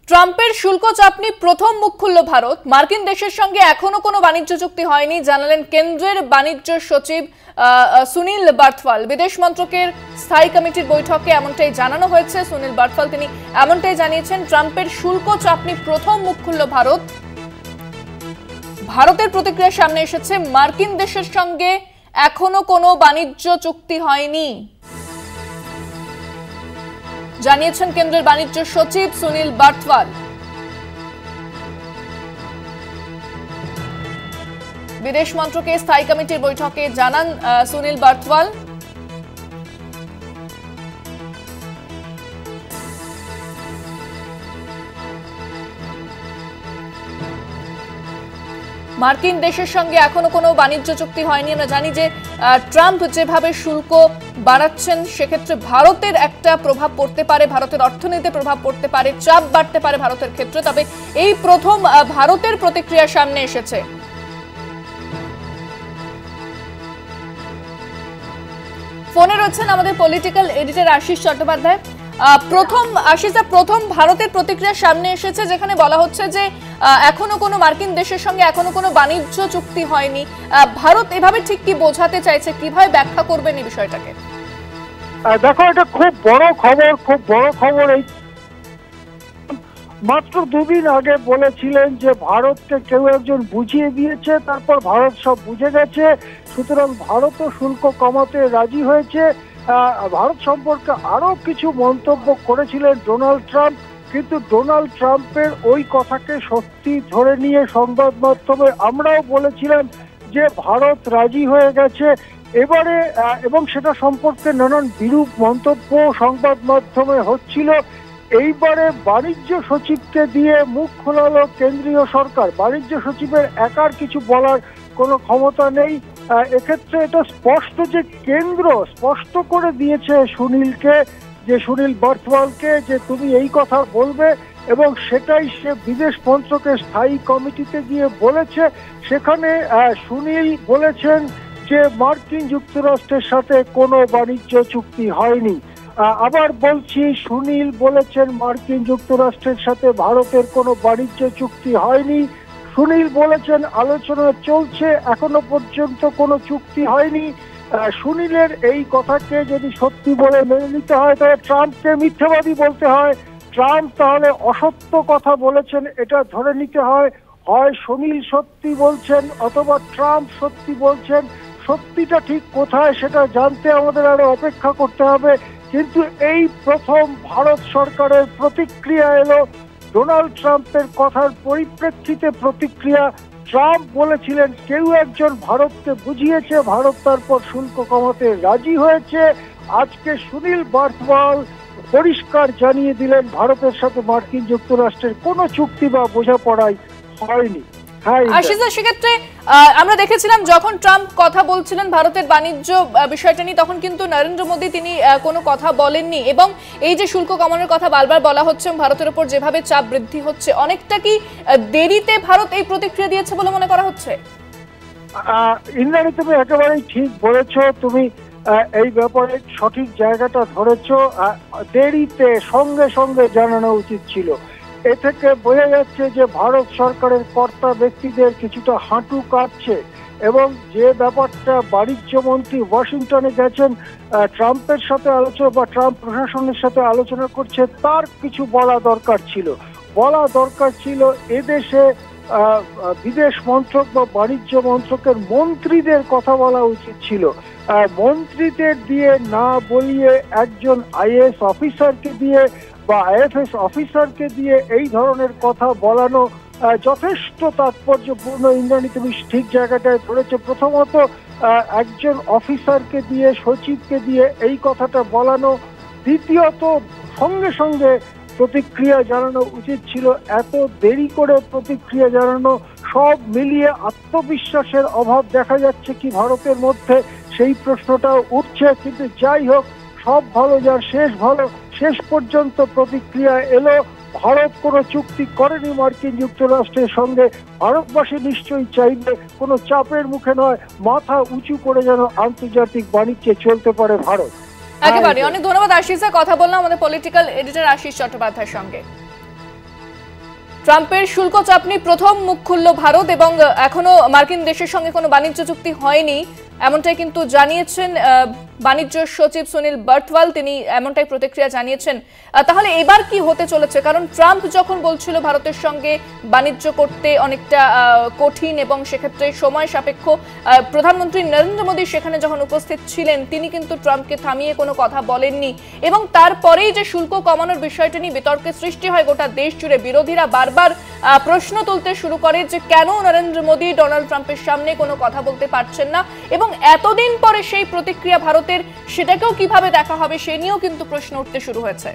ট্রাম্পের শুল্ক চাপনি প্রথম মুখ খুলল ভারত। মার্কিন দেশের সঙ্গে এখনো কোনো বাণিজ্য চুক্তি হয়নি জানালেন কেন্দ্রের বাণিজ্য সচিব সুনীল বার্থওয়াল। বিদেশ মন্ত্রকের স্থায়ী কমিটির বৈঠকে এমনটাই জানানো হয়েছে। সুনীল বার্থওয়াল তিনি এমনটাই জানিয়েছেন, ট্রাম্পের শুল্ক চাপনি প্রথম মুখ খুলল ভারত। ভারতের প্রতিক্রিয়া সামনে এসেছে, মার্কিন দেশের সঙ্গে এখনো কোনো বাণিজ্য চুক্তি হয়নি জানিয়েছেন কেন্দ্রের বাণিজ্য সচিব সুনীল বার্থওয়াল। বিদেশ মন্ত্রকের স্থায়ী কমিটির বৈঠকে জানান সুনীল বার্থওয়াল। মার্কিন দেশের সঙ্গে এখনো কোনো বাণিজ্য চুক্তি হয়নি। আমরা জানি যে ট্রাম্প যেভাবে শুল্ক বাড়াচ্ছেন সেক্ষেত্রে ভারতের একটা প্রভাব পড়তে পারে, ভারতের অর্থনীতিতে প্রভাব পড়তে পারে, চাপ বাড়তে পারে ভারতের ক্ষেত্রে। তবে এই প্রথম ভারতের প্রতিক্রিয়া সামনে এসেছে। ফোনে রয়েছেন আমাদের পলিটিক্যাল এডিটর আশিস চট্টোপাধ্যায়। প্রথম ভারতের প্রতিক্রিয়া সামনে এসেছে, যেখানে বলা হচ্ছে যে এখনো কোনো মার্কিন দেশের সঙ্গে এখনো কোনো বাণিজ্য চুক্তি হয়নি। ভারত এভাবে ঠিক কি বোঝাতে চাইছে, কিভাবে ব্যাখ্যা করবেন এই বিষয়টাকে? দেখো, এটা খুব বড় খবর। এই মাত্র দুদিন আগে বলেছিলেন যে ভারতকে কেউ একজন বুঝিয়ে দিয়েছে, তারপর ভারত সব বুঝে গেছে, সুতরাং ভারতও শুল্ক কমাতে রাজি হয়েছে। ভারত সম্পর্কে আরো কিছু মন্তব্য করেছিলেন ডোনাল্ড ট্রাম্প, কিন্তু ডোনাল্ড ট্রাম্পের ওই কথাকে সত্যি ধরে নিয়ে সংবাদ মাধ্যমে আমরাও বলেছিলাম যে ভারত রাজি হয়ে গেছে এবারে, এবং সেটা সম্পর্কে নানান বিরূপ মন্তব্য সংবাদ মাধ্যমে হচ্ছিল। এইবারে বাণিজ্য সচিবকে দিয়ে মুখ খোলালো কেন্দ্রীয় সরকার। বাণিজ্য সচিবের একার কিছু বলার কোনো ক্ষমতা নেই এক্ষেত্রে। এটা স্পষ্ট যে কেন্দ্র স্পষ্ট করে দিয়েছে সুনীল বার্থওয়ালকে যে তুমি এই কথা বলবে, এবং সেটাই সে বিদেশ মন্ত্রকের স্থায়ী কমিটিতে গিয়ে বলেছে। সেখানে সুনীল বলেছেন যে মার্কিন যুক্তরাষ্ট্রের সাথে কোনো বাণিজ্য চুক্তি হয়নি। আবার বলছি, সুনীল বলেছেন মার্কিন যুক্তরাষ্ট্রের সাথে ভারতের কোনো বাণিজ্য চুক্তি হয়নি। সুনীল বলেছেন আলোচনা চলছে, এখনো পর্যন্ত কোনো চুক্তি হয়নি। সুনীলের এই কথাকে যদি সত্যি বলে মেনে নিতে হয় তাহলে ট্রাম্পকে মিথ্যাবাদী বলতে হয়। ট্রাম্প তাহলে অসত্য কথা বলেছেন এটা ধরে নিতে হয়। হয় সুনীল সত্যি বলছেন অথবা ট্রাম্প সত্যি বলছেন। সত্যিটা ঠিক কোথায় সেটা জানতে আমাদের আরো অপেক্ষা করতে হবে। কিন্তু এই প্রথম ভারত সরকারের প্রতিক্রিয়া এলো, ডোনাল্ড ট্রাম্পের কথার পরিপ্রেক্ষিতে প্রতিক্রিয়া। ট্রাম্প বলেছিলেন কেউ একজন ভারতকে বুঝিয়েছে, ভারত তারপর শুল্ক কমাতে রাজি হয়েছে। আজকে সুনীল বার্থওয়াল পরিষ্কার জানিয়ে দিলেন ভারতের সাথে মার্কিন যুক্তরাষ্ট্রের কোনো চুক্তি বা বোঝাপড়াই হয়নি। আশিসা, সেক্ষেত্রে আমরা দেখেছিলাম যখন ট্রাম্প কথা বলছিলেন ভারতের বাণিজ্য বিষয়টা নিয়ে, তখন কিন্তু নরেন্দ্র মোদী তিনি কোনো কথা বলেননি। এবং এই যে শুল্ক কমানোর কথা বারবার বলা হচ্ছে, ভারতের উপর যেভাবে চাপ বৃদ্ধি হচ্ছে, অনেকটা কি দেরিতে ভারত এই প্রতিক্রিয়া দিয়েছে বলে মনে করা হচ্ছে? ইন্দ্রাণী, তুমি একেবারেই ঠিক বলেছো। তুমি এই ব্যাপারে সঠিক জায়গাটা ধরেছ। দেরিতে সঙ্গে সঙ্গে জানানো উচিত ছিল। এ থেকে বোঝা যাচ্ছে যে ভারত সরকারের কর্তা ব্যক্তিদের কিছুটা হাঁটু কাঁপছে, এবং যে ব্যাপারটা বাণিজ্য মন্ত্রী ওয়াশিংটনে গেছেন ট্রাম্পের সাথে আলোচনা বা ট্রাম্প প্রশাসনের সাথে আলোচনা করছে, তার কিছু বলা দরকার ছিল। এদেশে বিদেশ মন্ত্রক বা বাণিজ্য মন্ত্রকের মন্ত্রীদের কথা বলা উচিত ছিল। মন্ত্রীদের দিয়ে না বলিয়ে একজন আইএএস অফিসারকে দিয়ে বা আইএফএস অফিসারকে দিয়ে এই ধরনের কথা বলানো যথেষ্ট তাৎপর্যপূর্ণ। ইন্দ্রাণী, তুমি ঠিক জায়গাটায় ধরেছো। প্রথমত একজন অফিসারকে দিয়ে, সচিবকে দিয়ে এই কথাটা বলানো। দ্বিতীয়ত সঙ্গে সঙ্গে প্রতিক্রিয়া জানানো উচিত ছিল। এত দেরি করে প্রতিক্রিয়া জানানো, সব মিলিয়ে আত্মবিশ্বাসের অভাব দেখা যাচ্ছে কি ভারতের মধ্যে, সেই প্রশ্নটাও উঠছে। কিন্তু যাই হোক, সব ভালো যার শেষ ভালো। শেষ পর্যন্ত প্রতিক্রিয়া এলো। ভারত কোনো চুক্তি করেনি মার্কিন যুক্তরাষ্ট্রের সঙ্গে। ভারতবাসী নিশ্চয়ই চাইবে কোনো চাপের মুখে নয়, মাথা উঁচু করে যেন আন্তর্জাতিক বাণিজ্যে চলতে পারে ভারত। একেবারে অনেক ধন্যবাদ আশিসা। কথা বললাম আমাদের পলিটিক্যাল এডিটর আশিস চট্টোপাধ্যায়ের সঙ্গে। ট্রাম্পের শুল্ক চাপনি প্রথম মুখ খুলল ভারত এবং এখনো মার্কিন দেশের সঙ্গে কোনো বাণিজ্য চুক্তি হয়নি এমনটাই কিন্তু জানিয়েছেন বাণিজ্য সচিব সুনীল বার্থওয়াল। তিনি এমনটাই প্রতিক্রিয়া জানিয়েছেন। তাহলে এবার কি হতে চলেছে? কারণ ট্রাম্প যখন বলছিল ভারতের সঙ্গে বাণিজ্য করতে অনেকটা কঠিন এবং সেক্ষেত্রে সময় সাপেক্ষ, প্রধানমন্ত্রী নরেন্দ্র মোদী সেখানে যখন উপস্থিত ছিলেন তিনি কিন্তু ট্রাম্পকে থামিয়ে কোনো কথা বলেননি এবং তারপরেই যে শুল্ক কমানোর বিষয়টি নিয়ে বিতর্কের সৃষ্টি হয় গোটা দেশ জুড়ে। বিরোধীরা বারবার প্রশ্ন তুলতে শুরু করে যে কেন নরেন্দ্র মোদী ডোনাল্ড ট্রাম্পের সামনে কোনো কথা বলতে পারছেন না এবং এতদিন পরে সেই প্রতিক্রিয়া ভারতের, সেটাকেও কিভাবে দেখা হবে সে নিয়েও কিন্তু প্রশ্ন উঠতে শুরু হয়েছে।